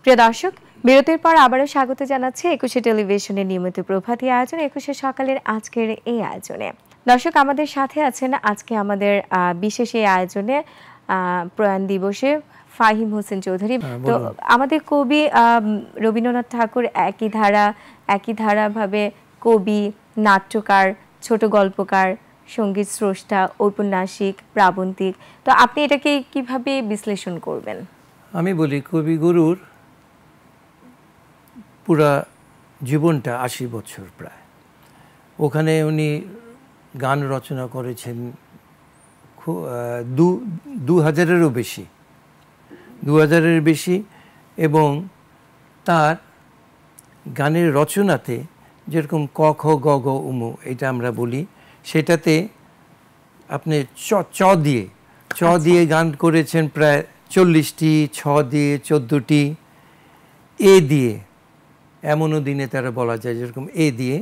প্রিয় দর্শক, বিরতির পর আবারও স্বাগত জানাচ্ছি একুশে টেলিভিশনের নিয়মিত প্রভাতী আয়োজন একুশে সকালের আজকের এই আয়োজনে। দর্শক, আমাদের সাথে আছেন আজকে আমাদের বিশেষ এই আয়োজনে প্রয়াণ দিবসে ফাহিম হোসেন চৌধুরী। তো আমাদের কবি রবীন্দ্রনাথ ঠাকুর একই ধারাভাবে কবি, নাট্যকার, ছোট গল্পকার, সঙ্গীত স্রষ্টা, ঔপন্যাসিক, প্রাবন্ধিক। তো আপনি এটাকে কিভাবে বিশ্লেষণ করবেন? আমি বলি কবিগুরুর পুরা জীবনটা ৮০ বছর প্রায়। ওখানে উনি গান রচনা করেছেন ২,০০০-এরও বেশি, ২,০০০-এর বেশি। এবং তার গানের রচনাতে যেরকম ক খ গ গ উমু এটা আমরা বলি, সেটাতে আপনি চ দিয়ে গান করেছেন প্রায় ৪০টি, ছ দিয়ে ১৪টি, এ দিয়ে এমনও দিনে তারা বলা যায় যেরকম এ দিয়ে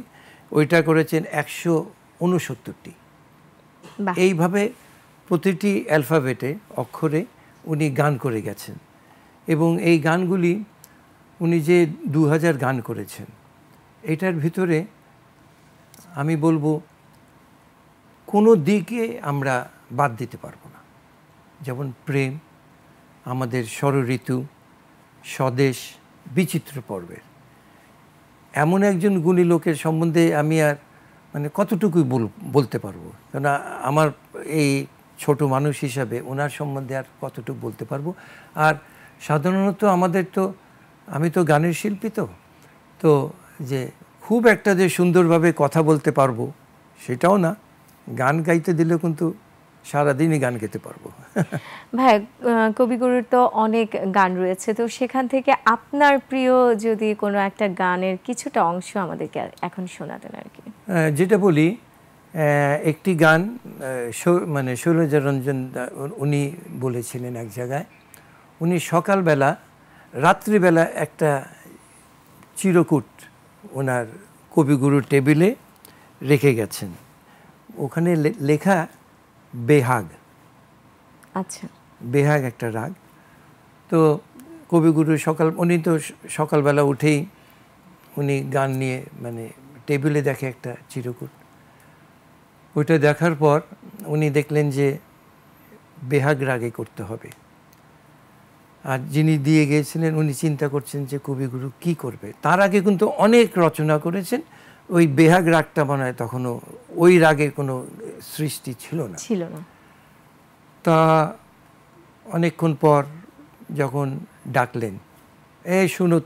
ওইটা করেছেন ১৬৯টি। এইভাবে প্রতিটি অ্যালফাবেটে অক্ষরে উনি গান করে গেছেন। এবং এই গানগুলি উনি যে ২,০০০ গান করেছেন, এটার ভিতরে আমি বলবো কোনো দিকে আমরা বাদ দিতে পারবো না। যেমন প্রেম, আমাদের ষড়ঋতু, স্বদেশ, বিচিত্র পর্বের। এমন একজন গুণী লোকের সম্বন্ধে আমি আর কতটুকুই বলতে পারবো, কেন আমার এই ছোট মানুষ হিসাবে ওনার সম্বন্ধে আর কতটুকু বলতে পারবো। আর সাধারণত আমাদের তো, আমি তো গানের শিল্পী, তো যে খুব একটা যে সুন্দরভাবে কথা বলতে পারবো সেটাও না। গান গাইতে দিলেও কিন্তু সারাদিনই গান গাইতে পারবো। ভাই, কবিগুরুর তো অনেক গান রয়েছে, তো সেখান থেকে আপনার প্রিয় যদি কোনো একটা গানের কিছুটা অংশ আমাদেরকে এখন শোনাতেন আর কি। যেটা বলি, একটি গান শৈলজারঞ্জন উনি বলেছিলেন এক জায়গায়, উনি সকালবেলা রাত্রিবেলা একটা চিরকুট ওনার কবিগুরুর টেবিলে রেখে গেছেন। ওখানে লেখা বেহাগ। আচ্ছা, বেহাগ একটা রাগ। তো কবিগুরু উনি তো সকালবেলা উঠেই উনি গান নিয়ে টেবিলে দেখে একটা চিরকুট। ওইটা দেখার পর উনি দেখলেন যে বেহাগ রাগে করতে হবে। আর যিনি দিয়ে গিয়েছিলেন উনি চিন্তা করছেন যে কবিগুরু কি করবে। তার আগে কিন্তু অনেক রচনা করেছেন। ওই বেহাগ রাগটা মনে হয় তখনও ওই রাগের কোনো সৃষ্টি ছিল না। তা অনেকক্ষণ পর যখন ডাকলেন, শুনো,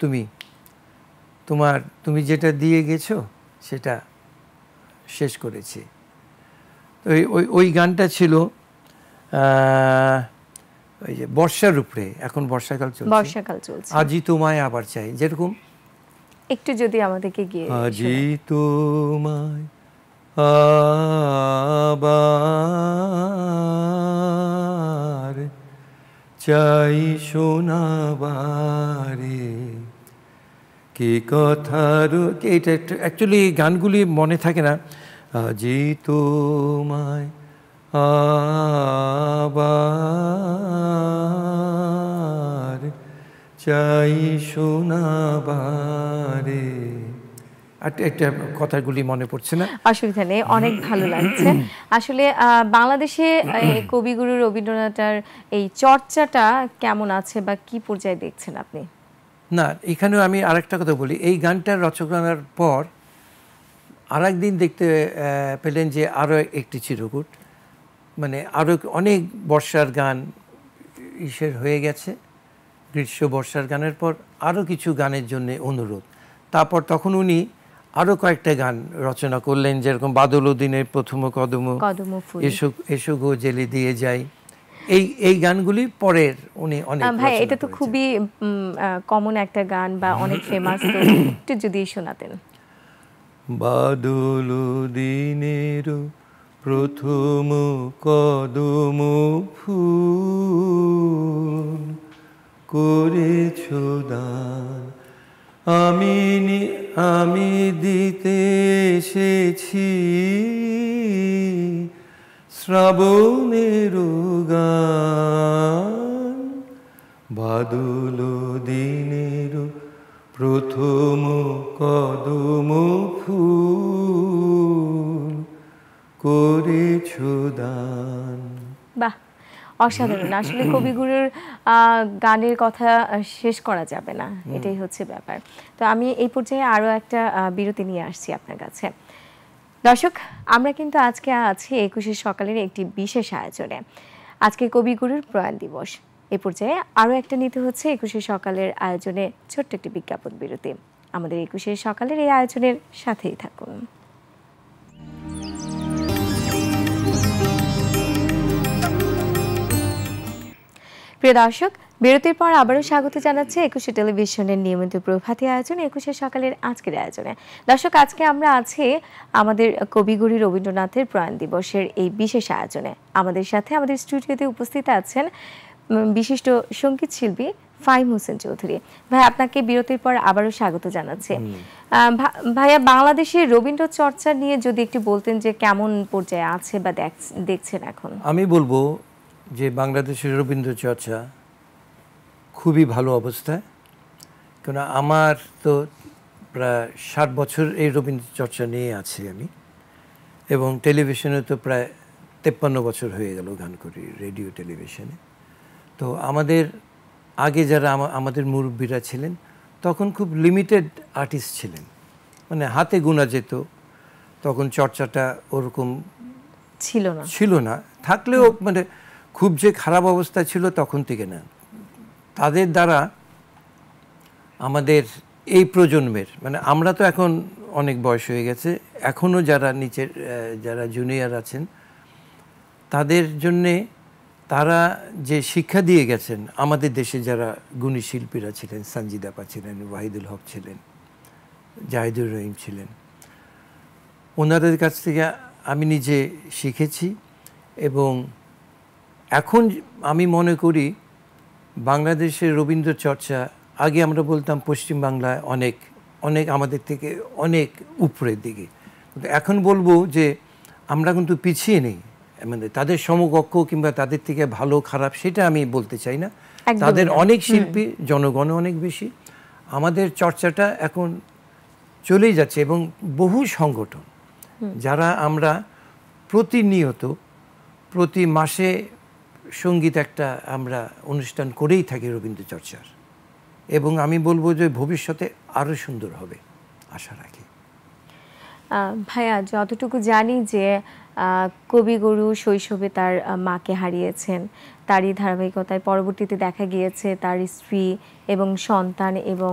তুমি যেটা দিয়ে গেছো সেটা শেষ করেছি। তো ওই গানটা ছিল ওই যে বর্ষার উপরে, এখন বর্ষাকাল চলছে, আজি তোমায় আবার চাই, যেরকম একটু যদি আমাদেরকে গিয়ে আজি তোমায় আবার চাই শোনাবারে কি কথার, এটা অ্যাকচুয়ালি গানগুলি মনে থাকে না। আজি তোমায় আবার চাই শোনাবারে, একটা কথাগুলি মনে পড়ছে না। অসুবিধা নেই, অনেক ভালো লাগছে। আসলে বাংলাদেশে কবিগুরু রবীন্দ্রনাথের এই চর্চাটা কেমন আছে বা কি পর্যায়ে দেখছেন আপনি? না, এখানেও আমি আরেকটা কথা বলি। এই গানটার রচনার পর আরেকদিন দেখতে পেলেন যে আরও একটি চিরকুট, আরও অনেক বর্ষার গান হয়ে গেছে। গ্রীষ্ম বর্ষার গানের পর আরও কিছু গানের জন্য অনুরোধ। তারপর তখন উনি আরও কয়েকটা গান রচনা করলেন, যেরকম বাদল দিনের প্রথম কদম, এসো গো জেলে দিয়ে যাই। এই গানগুলি পরের উনি অনেক। ভাই, এটা তো খুবই কমন একটা গান বা অনেক ফেমাস, তো একটু যদি শোনাতেন। বাদল দিনের প্রথম কদম ফুল করেছো দান, আমি দিতে এসেছি শ্রাবণের গান। বাদল দিনের প্রথম কদম ফুল করেছ দান। বাহ, অসাধারণ। আসলে কবিগুরুর গানের কথা শেষ করা যাবে না, এটাই হচ্ছে ব্যাপার। তো আমি এই পর্যায়ে আরও একটা বিরতি নিয়ে আসছি আপনার কাছে। দর্শক, আমরা কিন্তু আজকে আছি 21শে সকালের একটি বিশেষ আয়োজনে। আজকে কবিগুরুর প্রয়াণ দিবস। এ পর্যায়ে আরও একটা নিতে হচ্ছে 21শে সকালের আয়োজনে ছোট্ট একটি বিজ্ঞাপন বিরতি। আমাদের 21শে সকালের এই আয়োজনের সাথেই থাকুন। প্রিয় দর্শক, বিরতির পর আবারও স্বাগত জানাচ্ছি 21শে টেলিভিশনের নিয়মিত প্রভাতী আয়োজন 21শে সকালের আজকের আয়োজনে। দর্শক, আজকে আমরা আছি আমাদের কবিগুরু রবীন্দ্রনাথের প্রয়াণ দিবসের এই বিশেষ আয়োজনে। আমাদের সাথে আমাদের স্টুডিওতে উপস্থিত আছেন বিশিষ্ট সঙ্গীত শিল্পী ফাহিম হোসেন চৌধুরী। ভাই, আপনাকে বিরতির পর আবারও স্বাগত জানাচ্ছি। ভাইয়া, বাংলাদেশের রবীন্দ্র চর্চা নিয়ে যদি একটু বলতেন যে কেমন পর্যায়ে আছে বা দেখছেন এখন। আমি বলবো যে বাংলাদেশের রবীন্দ্র চর্চা খুবই ভালো অবস্থায়, কেন আমার তো প্রায় 60 বছর এই রবীন্দ্র চর্চা নিয়ে আছি আমি, এবং টেলিভিশনে তো প্রায় 53 বছর হয়ে গেল গান করি, রেডিও টেলিভিশনে। তো আমাদের আগে যারা আমাদের মুরব্বীরা ছিলেন তখন খুব লিমিটেড আর্টিস্ট ছিলেন, মানে হাতে গোনা যেত, তখন চর্চাটা ওরকম ছিল না। থাকলেও মানে খুব যে খারাপ অবস্থা ছিল তখন থেকে না। তাদের দ্বারা আমাদের এই প্রজন্মের, মানে আমরা তো এখন অনেক বয়স হয়ে গেছে, এখনও যারা নিচের যারা জুনিয়র আছেন তাদের জন্যে তারা যে শিক্ষা দিয়ে গেছেন, আমাদের দেশে যারা গুণী শিল্পীরা ছিলেন, সঞ্জিদ আপা ছিলেন, ওয়াহিদুল হক ছিলেন, জাহিদুর রহিম ছিলেন, ওনাদের কাছ থেকে আমি নিজে শিখেছি। এবং এখন আমি মনে করি বাংলাদেশের রবীন্দ্র চর্চা, আগে আমরা বলতাম পশ্চিম বাংলায় অনেক অনেক আমাদের থেকে অনেক উপরের দিকে, কিন্তু এখন বলবো যে আমরা কিন্তু পিছিয়ে নেই। মানে তাদের সমকক্ষ কিংবা তাদের থেকে ভালো খারাপ সেটা আমি বলতে চাই না। তাদের অনেক শিল্পী, জনগণ অনেক বেশি, আমাদের চর্চাটা এখন চলেই যাচ্ছে। এবং বহু সংগঠন যারা আমরা প্রতিনিয়ত প্রতি মাসে সঙ্গীত একটা আমরা অনুষ্ঠান করেই থাকি রবীন্দ্র চর্চার, এবং আমি বলবো যে ভবিষ্যতে আরও সুন্দর হবে আশা রাখি। ভাইয়া, যতটুকু জানি যে কবিগুরু শৈশবে তার মাকে হারিয়েছেন, তারই ধারাবাহিকতায় পরবর্তীতে দেখা গিয়েছে তার স্ত্রী এবং সন্তান এবং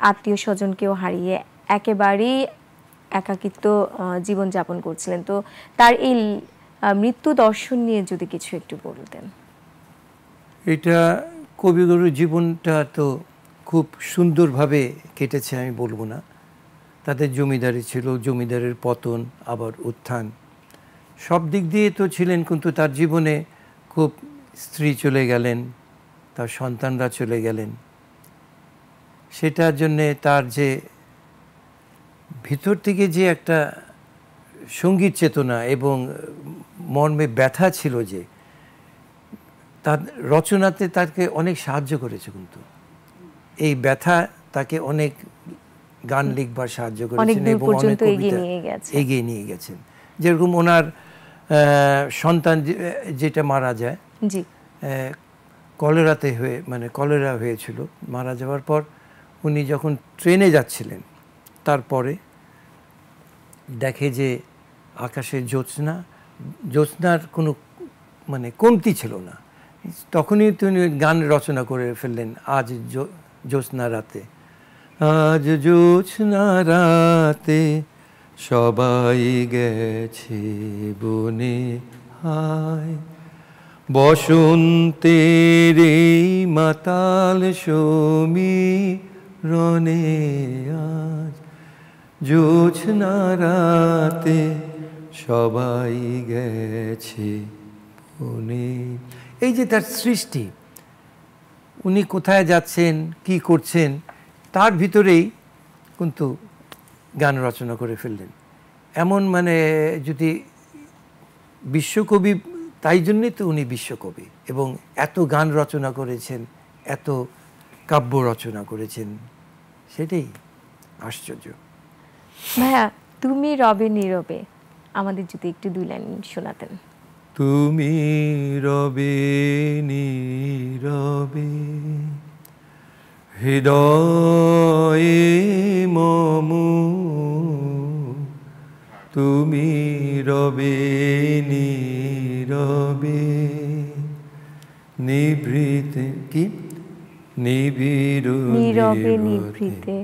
আত্মীয় স্বজনকেও হারিয়ে একেবারেই একাকিত্ব জীবনযাপন করছিলেন। তো তার এই মৃত্যু দর্শন নিয়ে যদি কিছু একটু বলতেন। এটা কবিগুরুর জীবনটা তো খুব সুন্দরভাবে কেটেছে, আমি বলবো না। তাদের জমিদারি ছিল, জমিদারের পতন আবার উত্থান, সব দিক দিয়ে তো ছিলেন, কিন্তু তার জীবনে খুব স্ত্রী চলে গেলেন, তার সন্তানরা চলে গেলেন। সেটার জন্যে তার যে ভিতর থেকে যে একটা সঙ্গীত চেতনা এবং মর্মে ব্যথা ছিল, যে তার রচনাতে তাকে অনেক সাহায্য করেছে, কিন্তু এই ব্যথা তাকে অনেক গান লিখবার সাহায্য করেছেন এবং অনেক কবিতা এগিয়ে নিয়ে গেছেন। যেরকম ওনার সন্তান যেটা মারা যায় কলেরাতে হয়ে, মানে কলেরা হয়েছিল, মারা যাওয়ার পর উনি যখন ট্রেনে যাচ্ছিলেন, তারপরে দেখে যে আকাশে জ্যোৎস্নার কোনো মানে কমতি ছিল না, তখনই তিনি গান রচনা করে ফেললেন, আজ জ্যোৎস্না রাতে, আজ জ্যোৎস্না রাতে সবাই গেছে বনে হায়, বসন্তের এই মাতাল সমীরণে আজ জ্যোৎস্না রাতে সবাই গেছে বনে। এই যে তার সৃষ্টি, উনি কোথায় যাচ্ছেন, কি করছেন, তার ভিতরেই কিন্তু গান রচনা করে ফেললেন। এমন মানে যদি বিশ্বকবি, তাই জন্যই তো উনি বিশ্বকবি, এবং এত গান রচনা করেছেন, এত কাব্য রচনা করেছেন, সেটাই আশ্চর্য। ভাইয়া তুমি রবে নীরবে আমাদের যদি একটু 2 লাইন শোনাতেন। তুমি রবে নীরবে হৃদয়ে মম, তুমি রবে নীরবে নিভৃতে কি নিবিড় নীরবে নিভৃতে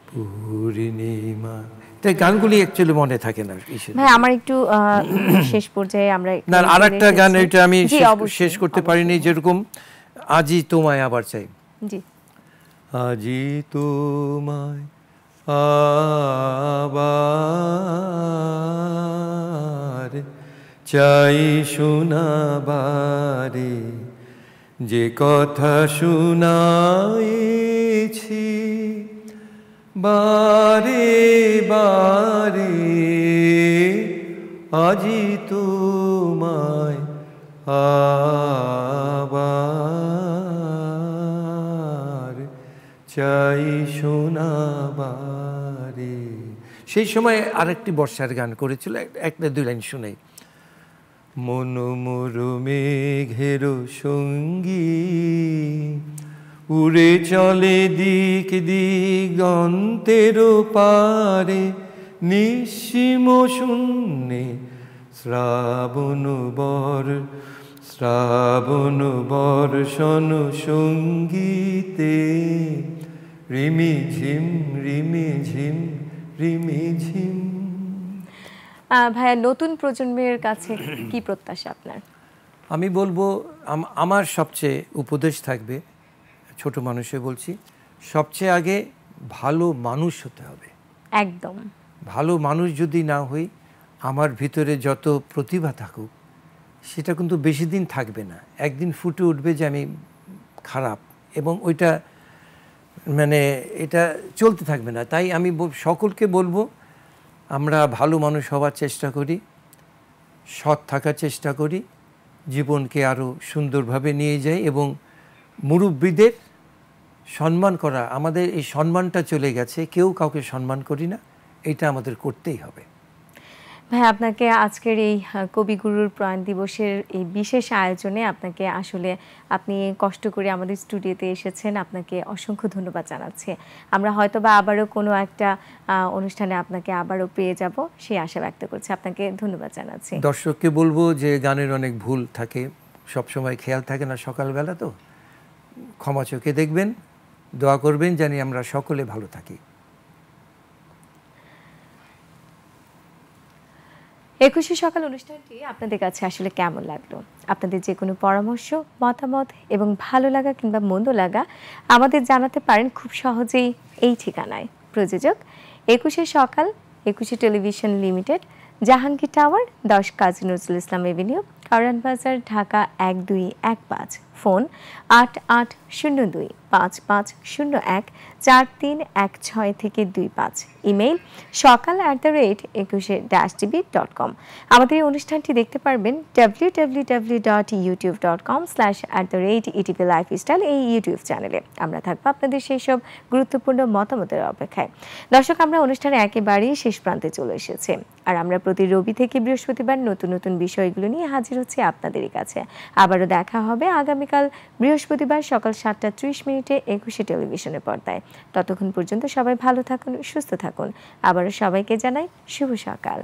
পূর্ণিমা। তাই গানগুলি অ্যাকচুয়ালি মনে থাকে না। ভাই আমার একটু শেষ পর্যায়ে আমরা না আরেকটা গান, এটা আমি শেষ করতে পারিনি, অবশ্যই। যেরকম আজি তোমায় আবার চাই। জি আজি তোমায় আবার চাই শোনাবারে, যে কথা শুনাইছি বারে বারে, আজি তোমায় আবার চাই শোনাবারে। সেই সময় আরেকটি বর্ষার গান করেছিল, একটা 2 লাইন শুনাই। মন মোর মেঘের সঙ্গী উড়ে চলে দিক দিগন্তের পারে, নিঃসীম শূন্যে শ্রাবণ বর্ষণ সঙ্গীতে, রিমি ঝিম রিমি ঝিম রিমি ঝিম। ভাইয়া নতুন প্রজন্মের কাছে কি প্রত্যাশা আপনার? আমি বলবো আমার সবচেয়ে উপদেশ থাকবে, ছোট মানুষে বলছি, সবচেয়ে আগে ভালো মানুষ হতে হবে। একদম ভালো মানুষ যদি না হই, আমার ভিতরে যত প্রতিভা থাকুক সেটা কিন্তু বেশি দিন থাকবে না, একদিন ফুটে উঠবে যে আমি খারাপ, এবং ওইটা মানে এটা চলতে থাকবে না। তাই আমি সকলকে বলবো, আমরা ভালো মানুষ হওয়ার চেষ্টা করি, সৎ থাকার চেষ্টা করি, জীবনকে আরও সুন্দরভাবে নিয়ে যাই, এবং মুরব্বীদের সম্মান করা, আমাদের এই সম্মানটা চলে গেছে, কেউ কাউকে সম্মান করি না, এটা আমাদের করতেই হবে। ভাই আপনাকে আজকের এই কবিগুরুর প্রয়াণ দিবসের এই বিশেষ আয়োজনে আপনাকে আসলে আপনি কষ্ট করে আমাদের স্টুডিওতে এসেছেন, আপনাকে অসংখ্য ধন্যবাদ জানাচ্ছি। আমরা হয়তোবা আবারও কোনো একটা অনুষ্ঠানে আপনাকে আবারও পেয়ে যাব সেই আশা ব্যক্ত করছি। আপনাকে ধন্যবাদ জানাচ্ছি। দর্শককে বলবো যে গানের অনেক ভুল থাকে, সবসময় খেয়াল থাকে না, সকালবেলা তো ক্ষমা চোখে দেখবেন, দোয়া করবেন জানি আমরা সকলে ভালো থাকি। 21শে সকাল অনুষ্ঠানটি আপনাদের কাছে আসলে কেমন লাগলো? আপনাদের যে কোনো পরামর্শ, মতামত এবং ভালো লাগা কিংবা মন্দ লাগা আমাদের জানাতে পারেন খুব সহজেই এই ঠিকানায়। প্রযোজক 21শে সকাল, 21শে television limited, Jahangir tower, 10 Kazi Nazrul Islam Avenue, Karwan বাজার, ঢাকা 1215। ফোন 88025501 4316 থেকে 25। ইমেইল সকাল@21.tv.com। আমাদের এই অনুষ্ঠানটি দেখতে পারবেন www.youtube.com/@etvlifestyle এই ইউটিউব চ্যানেলে। আমরা থাকবো আপনাদের সেই সব গুরুত্বপূর্ণ মতামতের অপেক্ষায়। দর্শক, আমরা অনুষ্ঠানে একেবারেই শেষ প্রান্তে চলে এসেছি, আর আমরা প্রতি রবি থেকে বৃহস্পতিবার নতুন নতুন বিষয়গুলো নিয়ে হাজির হচ্ছি আপনাদেরই কাছে। আবারও দেখা হবে আগামীকাল বৃহস্পতিবার সকাল 7:30 21শে টেলিভিশনের পর্দায়। ততক্ষণ পর্যন্ত সবাই ভালো থাকুন, সুস্থ থাকুন। আবারও সবাইকে জানাই শুভ সকাল।